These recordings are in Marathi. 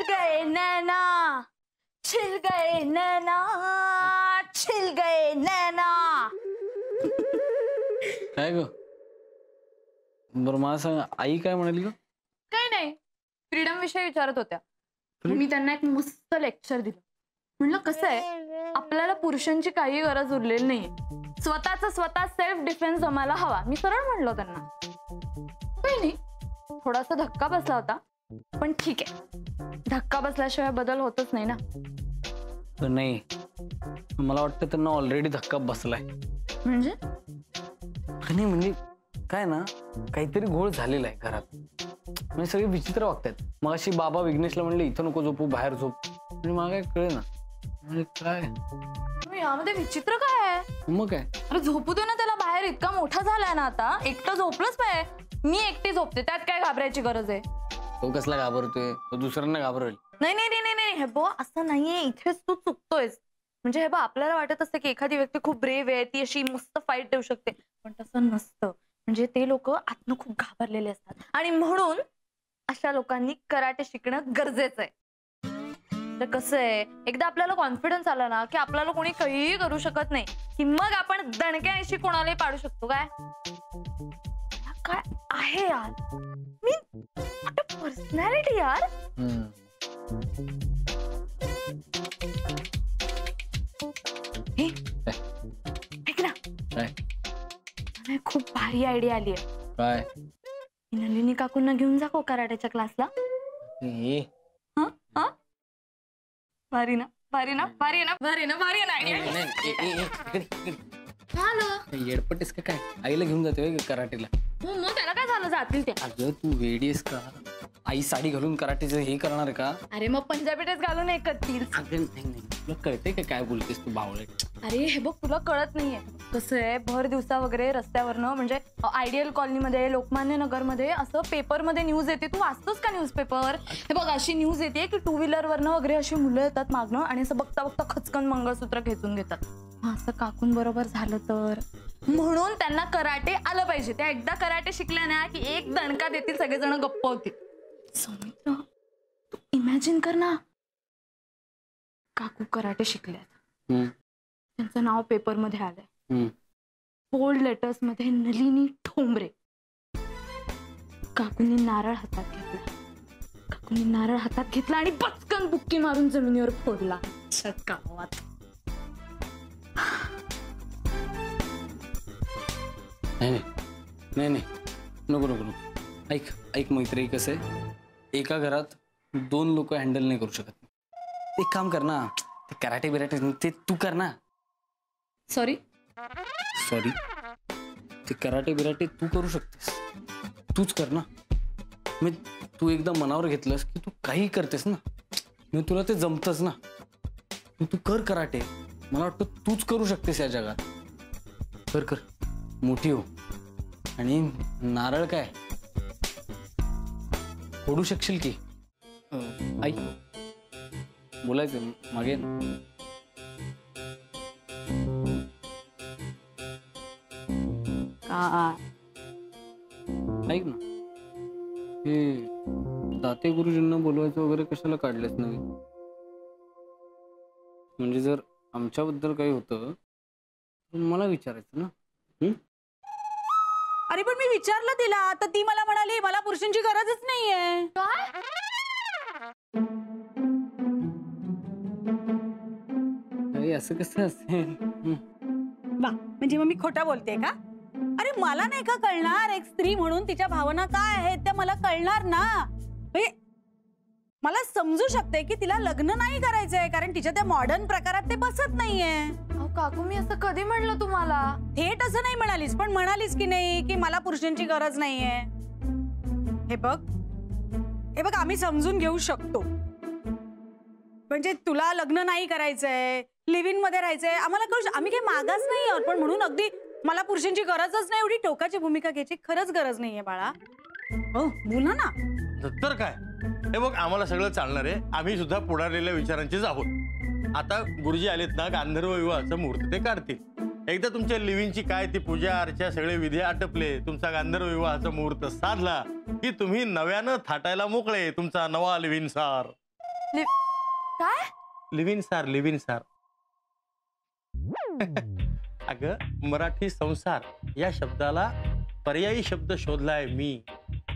गए नैना, छिल गए नैना, छिल गए नैना. काय ग बरं मला सांग, आई काय म्हणाली ग? काही नाही, फ्रीडम विषयी विचारत होत्या. मी त्यांना एक मस्त लेक्चर दिलं. म्हणलं कसं आहे, आपल्याला पुरुषांची काही गरज उरलेली नाहीये, स्वतःचा स्वतः सेल्फ डिफेन्स जमायला हवा. मी सरळ म्हणलो त्यांना. काही नाही, थोडासा धक्का बसला होता, पण ठीक आहे, धक्का बसल्याशिवाय बदल होतच नाही ना. नाही, मला वाटतं त्यांना ऑलरेडी धक्का बसलाय. म्हणजे म्हणजे काय ना, काहीतरी घोळ झालेला आहे घरात. म्हणजे सगळे विचित्र वागतात. मग अशी बाबा विघ्नेशला म्हणले इथं नको झोपू, बाहेर झोप. म्हणजे मला काय कळे ना, म्हणजे काय यामध्ये विचित्र काय आहे? मग काय, अरे झोपू दे ना त्याला बाहेर, इतका मोठा झालाय ना आता, एकटं झोपलंच पाहिजे. मी एकटी झोपते, त्यात काय घाबरायची गरज आहे? तो कसला घाबरतोय, तो दुसऱ्यांना घाबरेल. नाही नाही नाही नाही, हे बो असं नाहीये, इथेच तू चुकतोयस. म्हणजे हे बा आपल्याला वाटत असतं की एखादी व्यक्ती खूप ब्रेव आहे, ती अशी मस्त फाईट देऊ शकते, पण तसं नसतं. म्हणजे ते लोक आतनं खूप घाबरलेले असतात, आणि म्हणून अशा लोकांनी कराटे शिकणं गरजेचं आहे. तर कसं आहे, एकदा आपल्याला कॉन्फिडन्स आला ना की आपल्याला कोणी काहीही करू शकत नाही, की मग आपण दणक्यानिशी कोणालाही पाडू शकतो. काय काय आहे यार, मी पर्सनॅलिटी यार. ऐक ना, मला खूप भारी आयडिया आली आहे. काय? नलिनी काकूंना घेऊन जा कराटेच्या क्लासला. भारी ना, भारी ना, भारी ना, भारी ना, भारी ना आयडिया. येडपटेस का काय? आईला घेऊन जाते कराटेला. मग त्याला काय झालं, जातील ते. अगं तू वेडीस का? आई साडी घालून कराटेचं हे करणार आहे का? अरे मग पंजाबी ड्रेस घालून एकतील. अगं नाही, तुला कळते का काय बोलतेस तू बावळट? अरे हे बघ, तुला कळत नाहीये. कसं आहे, भर दिवसा वगैरे रस्त्यावरनं, म्हणजे आयडियल कॉलनीमध्ये, लोकमान्य नगरमध्ये असं पेपरमध्ये न्यूज येते. तू वाचतोस का न्यूजपेपर? हे बघ, अशी न्यूज येते की 2 व्हीलरवरनं वगैरे अशी मुलं येतात मागणं, आणि असं बघता बघता खचकन मंगळसूत्र खेचून घेतात. असं काकूंबरोबर झालं तर, म्हणून त्यांना कराटे आलं पाहिजे. त्या एकदा कराटे शिकल्या ना की एक दणका देतील, सगळेजण गप्प होतील. सौमित्र, तू इमॅजिन कर ना, काकू कराटे शिकल्यात, त्यांचं नाव पेपर मध्ये आलंय, बोल्ड लेटर्स मध्ये नलिनी ठोंबरे. काकूंनी नारळ हातात घेतला आणि पटकन बुक्की मारून जमिनीवर फोडला. गावात नाही, नको. ऐक मैत्री, कसं आहे, एका घरात 2 लोक हँडल नाही करू शकत. एक काम कर ना, ते कराटे बिराटे ते तू कर ना. सॉरी, ते कराटे बिराटे तू करू शकतेस, तूच कर ना. मी तू एकदा मनावर घेतलंस की तू काही करतेस ना, मी तुला ते जमतच ना. तू कर कराटे, मला वाटतं तूच करू शकतेस या जगात. कर, मोठी हो. आणि नारळ काय फोडू शकशील की? आई बोलायचं मागे. ऐक ना, हे दाते गुरुजींना बोलवायचं वगैरे कशाला काढलेस नवीन? म्हणजे जर आमच्याबद्दल काही होतं तर मला विचारायचं ना. अरे पण मी विचारलं तिला, तर ती मला म्हणाली मला पुरुषांची गरजच नाहीये. काय असं कसं असेल? वा, म्हणजे मग मी खोटा बोलते का? अरे मला नाही का कळणार, एक स्त्री म्हणून तिच्या भावना काय आहेत त्या मला कळणार ना. मला समजू शकते की तिला लग्न नाही करायचंय, कारण तिच्या त्या मॉडर्न प्रकारात ते बसत नाहीये. काकू, मी असं कधी म्हणलं तुम्हाला? थेट असं नाही म्हणालीस, पण म्हणालीस की नाही की मला पुरुषांची गरज नाहीये. हे बघ, आम्ही समजून घेऊ शकतो. म्हणजे तुला लग्न नाही करायचंय, लिव्ह इन मध्ये राहायचंय, आम्हाला कळू, आम्ही काही मागास नाही आहोत. पण म्हणून अगदी मला पुरुषांची गरजच नाही एवढी टोकाची भूमिका घ्यायची खरंच गरज नाहीये बाळा. हो, बोला ना. तर काय, हे बघ, आम्हाला सगळं चालणार आहे. आम्ही सुद्धा पुढारलेल्या विचारांचेच आहोत. आता गुरुजी आलेत ना, गांधर्व विवाहाचा मुहूर्त ते काढतील. एकदा तुमच्या लिव्हिंगची काय ती पूजा अर्चा सगळे विधी आटपले, तुमचा गांधर्व विवाहाचा मुहूर्त साधला की तुम्ही नव्यानं थाटायला मोकळे तुमचा नवा लिव्हिंग सार. काय लिव्हिन सार अगं मराठी संसार या शब्दाला पर्यायी शब्द शोधलाय मी,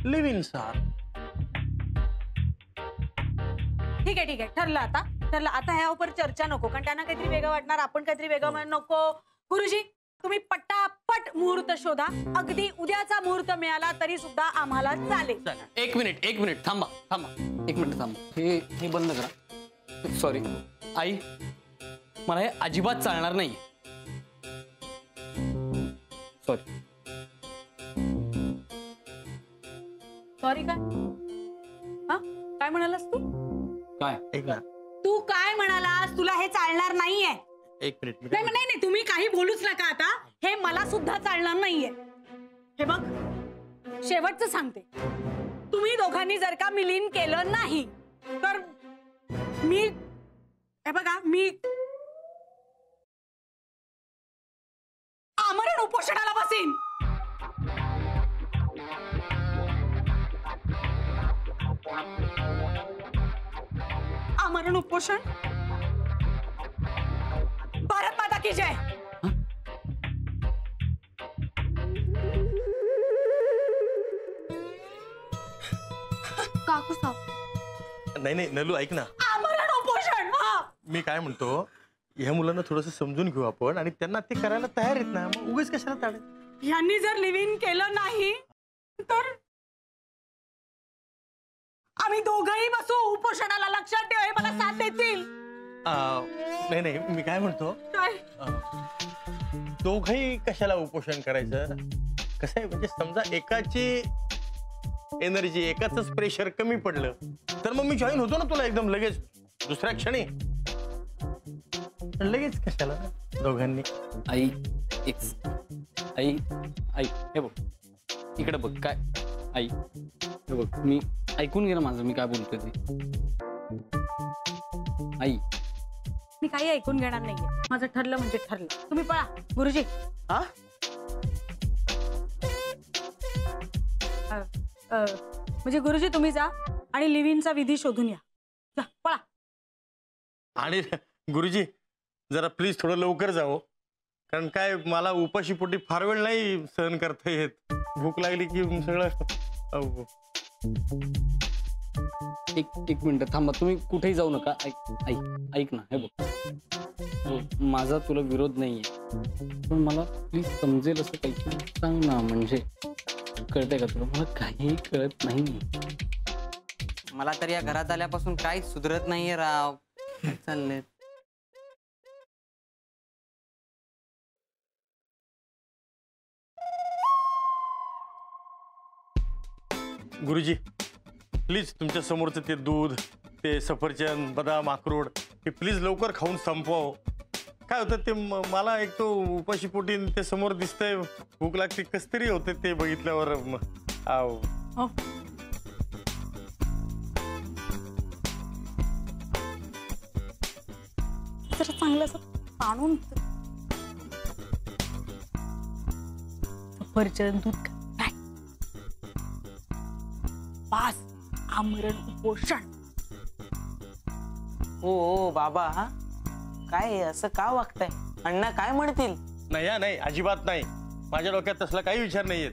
लिव्हिन सार. ठीक आहे ठरलं आता ह्यावर चर्चा नको, कारण त्यांना काहीतरी वेगळं वाटणार, आपण काहीतरी वेगळं म्हणणार नको. गुरुजी तुम्ही पटापट मुहूर्त शोधा. अगदी उद्याचा मुहूर्त मिळाला तरी सुद्धा आम्हाला चालेल. एक मिनिट थांबा. एक मिनिट थांबा. हे बंद करा. सॉरी आई, मला हे अजिबात चालणार नाही. सॉरी. सॉरी काय? हा काय म्हणालास तू? काय? ऐक ना, तू काय म्हणालास? तुला हे चालणार नाहीये. एक मिनिट. नाही तुम्ही काही बोलूच नका आता. हे मला सुद्धा चालणार नाहीये. हे बघ शेवटचं सांगते, तुम्ही दोघांनी जर का मिलीन केलं नाही तर मी आमरण उपोषणाला बसेन. आमरण उपोषण. भारत माता की जय. काकू साहेब, नाही नलू ऐक ना, आमरण उपोषण. मी काय म्हणतो, ह्या मुलांना थोडस समजून घेऊ आपण आणि त्यांना ते करायला तयार आहेत ना, मग उगाच कशाला ताडे. यांनी जर लिव्हिंग केलं नाही तर आम्ही दोघंही बसू उपोषणाला. लक्षात ठेव, हे मला साथ देतील. नाही मी काय म्हणतो, काय? दोघही कशाला उपोषण करायचं? कसं आहे म्हणजे समजा एकाची एनर्जी, एकाच प्रेशर कमी पडलं तर मग मी जॉईन होतो ना तुला एकदम लगेच दुसऱ्या क्षणी. लगेच कशाला दोघांनी? आई हे बघ, इकडे बघ. काय आई, हे बघ, मी ऐकून घे ना माझं, मी काय बोलतोय ते. आई, मी काही ऐकून घेणार नाहीये. माझं ठरलं म्हणजे ठरलं. तुम्ही पळा गुरुजी. हा म्हणजे गुरुजी तुम्ही जा आणि लिव्हिंगचा विधी शोधून या. जा पळा. आणि गुरुजी जरा प्लीज थोडं लवकर जावं, कारण काय मला उपाशी पोटी फार वेळ नाही सहन करता येत. भूक लागली की सगळं एक मिनिट थांबा. तुम्ही कुठेही जाऊ नका. ऐक ना. हे बघ, माझा तुला विरोध नाहीये, पण मला प्लीज समजेल असं काही सांग ना. म्हणजे कळतंय का तुला? मला काही कळत नाही. मला तर या घरात आल्यापासून काहीच सुधरत नाहीये राव. चाललंय गुरुजी प्लीज तुमच्या समोरचं ते दूध, ते सफरचंद, बदाम, अक्रोड हे प्लीज लवकर खाऊन संपव. काय होतं ते मला एक तो उपाशी पोटी ते समोर दिसतंय, भूक लागते, कस तरी होते ते बघितल्यावर. जरा चांगलं असं आणून सफरचंद दूध पास. आमरण उपोषण. ओ बाबा, हा काय असं का वागताय? अण्णा काय म्हणतील? नाही अजिबात नाही. माझ्या डोक्यात तसला काही विचार नाहीयेत.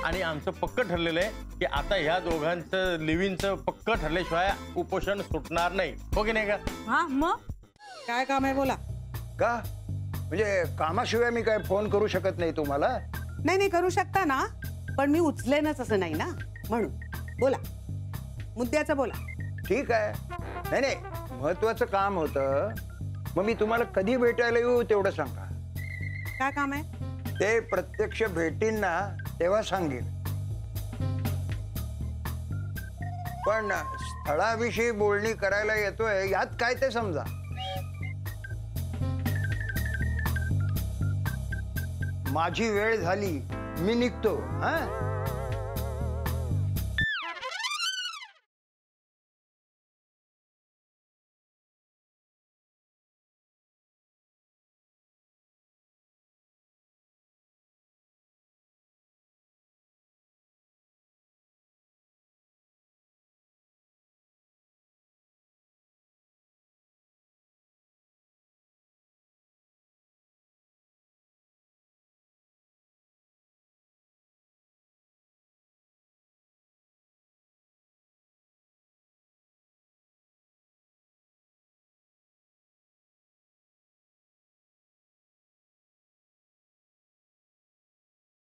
आणि आमचं पक्क ठरलेलं आहे की आता ह्या दोघांचं लिव्हिंगचं पक्क ठरल्याशिवाय उपोषण सुटणार नाही. हो की नाही का? हा मग काय काम आहे बोला. का म्हणजे कामाशिवाय मी काय फोन करू शकत नाही तुम्हाला? नाही करू शकता ना, पण मी उचलेनच असं नाही ना, म्हणून बोला, मुद्द्याचं बोला. ठीक आहे. नाही महत्वाचं काम होतं. मग मी तुम्हाला कधी भेटायला येऊ तेवढं सांगा. काय काम आहे? ते प्रत्यक्ष भेटीन ना तेव्हा सांगेन. पण स्थळाविषयी बोलणी करायला येतोय यात काय ते समजा. माझी वेळ झाली, मी निघतो. हा